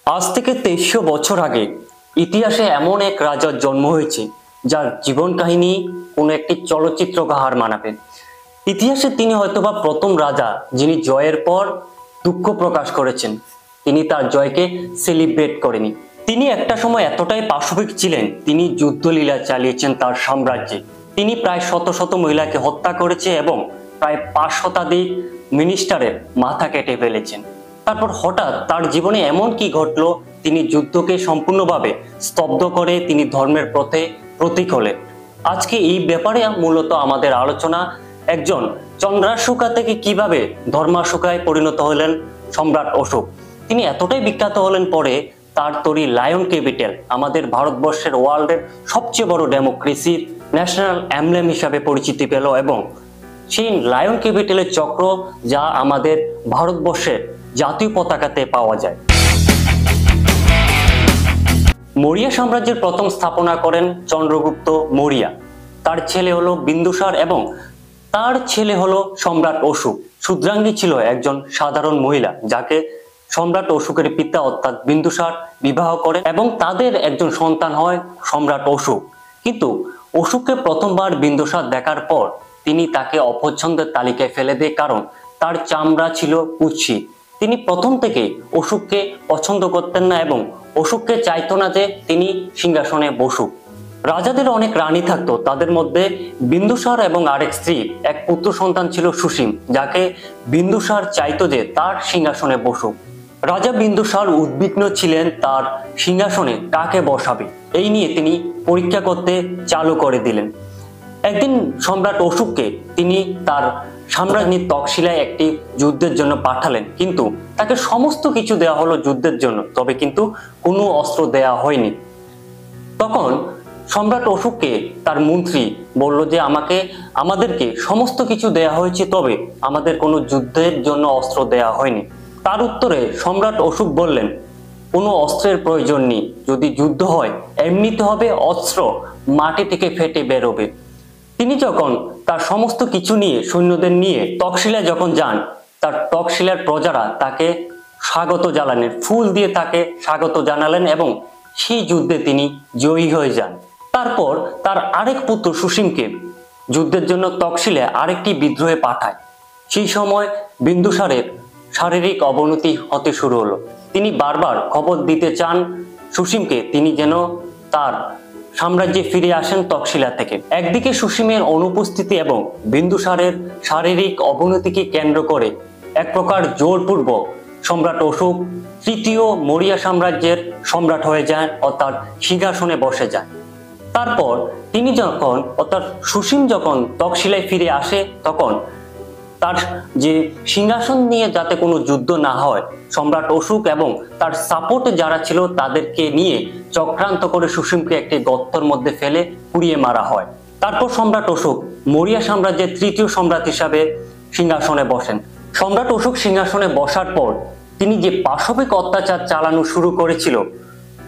আজ থেকে 2300 বছর আগে ইতিহাসে এমন এক রাজার জন্ম হয়েছে যার জীবন কাহিনী কোনো একটি চলচ্চিত্রকে হার মানাবে। ইতিহাসে তিনি হয়তোবা প্রথম রাজা যিনি জয়ের পর দুঃখ প্রকাশ করেছেন, তিনি তার জয়কে সেলিব্রেট করেনি। তিনি একটা সময় এতটাই পাশবিক ছিলেন, তিনি যুদ্ধলীলা চালিয়েছেন তার সাম্রাজ্যে। তিনি প্রায় শত শত মহিলাকে হত্যা করেছে এবং প্রায় 5 শতাধিক মিনিস্টারের মাথা কেটে ফেলেছেন। তারপর হঠাৎ তার জীবনে এমন কি ঘটলো, তিনি যুদ্ধকে সম্পূর্ণভাবে স্তব্ধ করে তিনি ধর্মের পথে প্রতীক হলেন। আজকে এই ব্যাপারে মূলত আমাদের আলোচনা, একজন চন্দ্রাশোকা থেকে কিভাবে ধর্মাশোকায় পরিণত হলেন সম্রাট অশোক। তিনি এতটাই বিখ্যাত হলেন পরে তার তৈরি লায়ন ক্যাপিটাল আমাদের ভারতবর্ষের ওয়ার্ল্ডের সবচেয়ে বড় ডেমোক্রেসির ন্যাশনাল এমব্লেম হিসাবে পরিচিতি পেল এবং সেই লায়ন ক্যাপিটালের চক্র যা আমাদের ভারতবর্ষের জাতীয় পতাকাতে পাওয়া যায়। মৌর্য সাম্রাজ্যের প্রথম স্থাপনা করেন চন্দ্রগুপ্ত মৌর্য। তার ছেলে হলো বিন্দুসার এবং তার ছেলে হলো সম্রাট অশোক। শুদ্রাঙ্গী ছিল একজন সাধারণ মহিলা যাকে সম্রাট অশোকের পিতা অর্থাৎ বিন্দুসার বিবাহ করেন এবং তাদের একজন সন্তান হয় সম্রাট অশোক। কিন্তু অশোককে প্রথমবার বিন্দুসার দেখার পর তিনি তাকে অপছন্দের তালিকায় ফেলে দেয়, কারণ তার চামড়া ছিল কুৎসিত। তিনি প্রথম থেকে অশোককে পছন্দ করতেন না এবং অশোককে চাইতো না যে তিনি সিংহাসনে বসুক। রাজাদের অনেক রানী থাকতো, তাদের মধ্যে বিন্দুসার এবং আরেক স্ত্রী এক পুত্র সন্তান ছিল সুসীম, যাকে বিন্দুসার চাইতো যে তার সিংহাসনে বসুক। রাজা বিন্দুসার উদ্বিগ্ন ছিলেন তার সিংহাসনে কাকে বসাবে, এই নিয়ে তিনি পরীক্ষা করতে চালু করে দিলেন। একদিন সম্রাট অশোককে তিনি তার সাম্রাজ্যের তক্ষশিলায় একটি যুদ্ধের জন্য পাঠালেন, কিন্তু তাকে সমস্ত কিছু দেওয়া হলো যুদ্ধের জন্য, তবে কিন্তু কোনো অস্ত্র দেওয়া হয়নি। তখন সম্রাট অশোককে তার মন্ত্রী বলল যে আমাদেরকে সমস্ত কিছু দেয়া হয়েছে, তবে আমাদের কোনো যুদ্ধের জন্য অস্ত্র দেয়া হয়নি। তার উত্তরে সম্রাট অশোক বললেন, কোনো অস্ত্রের প্রয়োজন নেই, যদি যুদ্ধ হয় এমনিতে হবে, অস্ত্র মাটি থেকে ফেটে বেরোবে। তিনি যখন তার সমস্ত কিছু নিয়ে সৈন্যদের নিয়ে তক্ষশিলায় যখন যান, তার তক্ষশিলার প্রজারা তাকে স্বাগত জানালেন, ফুল দিয়ে তাকে স্বাগত জানালেন এবং সেই যুদ্ধে তিনি জয়ী হয়ে যান। তারপর তার আরেক পুত্র সুসীমকে যুদ্ধের জন্য তক্ষশিলায় আরেকটি বিদ্রোহে পাঠায়। সেই সময় বিন্দুসারের শারীরিক অবনতি হতে শুরু হলো। তিনি বারবার খবর দিতে চান সুসীমকে তিনি যেন তার সাম্রাজ্যে ফিরে আসেন তক্ষশিলা থেকে। একদিকে সুসীমের অনুপস্থিতি এবং বিন্দুসারের শারীরিক অবনতিকে কেন্দ্র করে এক প্রকার জোরপূর্বক সম্রাট অশোক তৃতীয় মৌর্য সাম্রাজ্যের সম্রাট হয়ে যান, অর্থাৎ সিংহাসনে বসে যান। তারপর তিনি যখন অর্থাৎ সুসীম যখন তক্ষশিলায় ফিরে আসে, তখন তার যে সিংহাসন নিয়ে যাতে কোনো যুদ্ধ না হয়, সম্রাট অশোক এবং তার সাপোর্টে যারা ছিল তাদেরকে নিয়ে চক্রান্ত করে সুসীমকে একটি গর্তের মধ্যে ফেলে পুড়িয়ে মারা হয়। তারপর সম্রাট অশোক মৌর্য সাম্রাজ্যের তৃতীয় সম্রাট হিসাবে সিংহাসনে বসেন। সম্রাট অশোক সিংহাসনে বসার পর তিনি যে পাশবিক অত্যাচার চালানো শুরু করেছিল,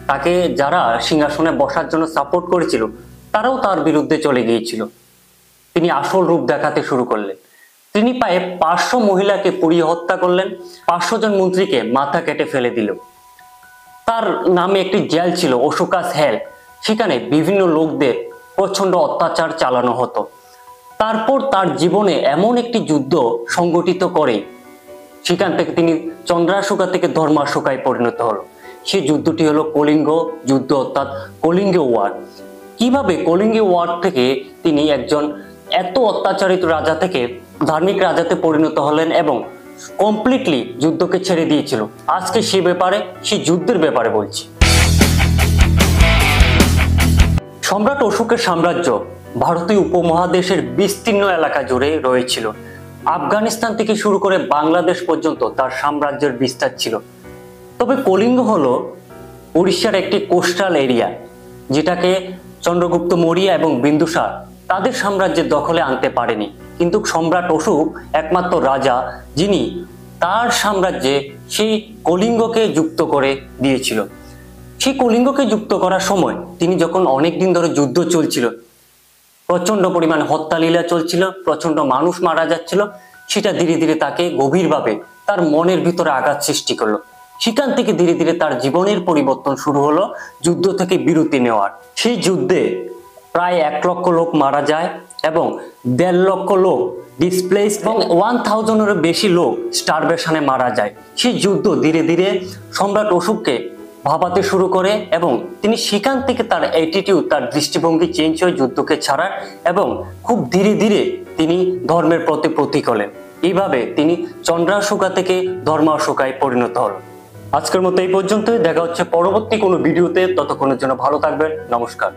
তাকে যারা সিংহাসনে বসার জন্য সাপোর্ট করেছিল তারাও তার বিরুদ্ধে চলে গিয়েছিল। তিনি আসল রূপ দেখাতে শুরু করলেন। তিনি প্রায় 500 মহিলাকে পুড়িয়ে হত্যা করলেন, 500 জন মন্ত্রীকে মাথা কেটে ফেলে দিল। তার নামে একটি জেল ছিল অশোকাস হেল, সেখানে বিভিন্ন লোকদের প্রচন্ড অত্যাচার চালানো হতো। তারপর তার জীবনে এমন একটি যুদ্ধ সংগঠিত করে সেখান থেকে তিনি চন্দ্রাশোকা থেকে ধর্মাশোকায় পরিণত হলো। সেই যুদ্ধটি হলো কলিঙ্গ যুদ্ধ, অর্থাৎ কলিঙ্গ ওয়ার। কিভাবে কলিঙ্গ ওয়ার থেকে তিনি একজন এত অত্যাচারিত রাজা থেকে ধার্মিক রাজাতে পরিণত হলেন এবং কমপ্লিটলি যুদ্ধকে ছেড়ে দিয়েছিল, আজকে সেই ব্যাপারে, সেই যুদ্ধের ব্যাপারে বলছি। সম্রাট অশোকের সাম্রাজ্য ভারতীয় উপমহাদেশের বিস্তীর্ণ এলাকা জুড়ে রয়েছিল। আফগানিস্তান থেকে শুরু করে বাংলাদেশ পর্যন্ত তার সাম্রাজ্যের বিস্তার ছিল। তবে কলিঙ্গ হলো উড়িষ্যার একটি কোস্টাল এরিয়া, যেটাকে চন্দ্রগুপ্ত মৌর্য এবং বিন্দুসার তাদের সাম্রাজ্যের দখলে আনতে পারেনি। কিন্তু সম্রাট অশোক একমাত্র রাজা যিনি তার সাম্রাজ্যে সেই কলিঙ্গকে যুক্ত করে দিয়েছিল। সেই কলিঙ্গকে যুক্ত করার সময় তিনি যখন অনেকদিন ধরে যুদ্ধ চলছিল, প্রচন্ড পরিমাণ হত্যালীলা চলছিল, প্রচন্ড মানুষ মারা যাচ্ছিল, সেটা ধীরে ধীরে তাকে গভীরভাবে তার মনের ভিতরে আঘাত সৃষ্টি করলো। সেখান থেকে ধীরে ধীরে তার জীবনের পরিবর্তন শুরু হলো যুদ্ধ থেকে বিরতি নেওয়ার। সেই যুদ্ধে প্রায় 1 লক্ষ লোক মারা যায় এবং 1.5 লক্ষ লোক ডিসপ্লেস এবং 1000-এরও বেশি লোক স্টারভেশনে মারা যায়। সেই যুদ্ধ ধীরে ধীরে সম্রাট অশোককে ভাবাতে শুরু করে এবং তিনি সেখান থেকে তার অ্যাটিটিউড, তার দৃষ্টিভঙ্গি চেঞ্জ হয়ে যুদ্ধকে ছাড়ার এবং খুব ধীরে ধীরে তিনি ধর্মের প্রতি প্রতীক হলেন। এইভাবে তিনি চন্দ্রাশোকা থেকে ধর্মাশোকায় পরিণত হলেন। আজকের মতো এই পর্যন্তই। দেখা হচ্ছে পরবর্তী কোনো ভিডিওতে। ততক্ষণের জন্য ভালো থাকবেন। নমস্কার।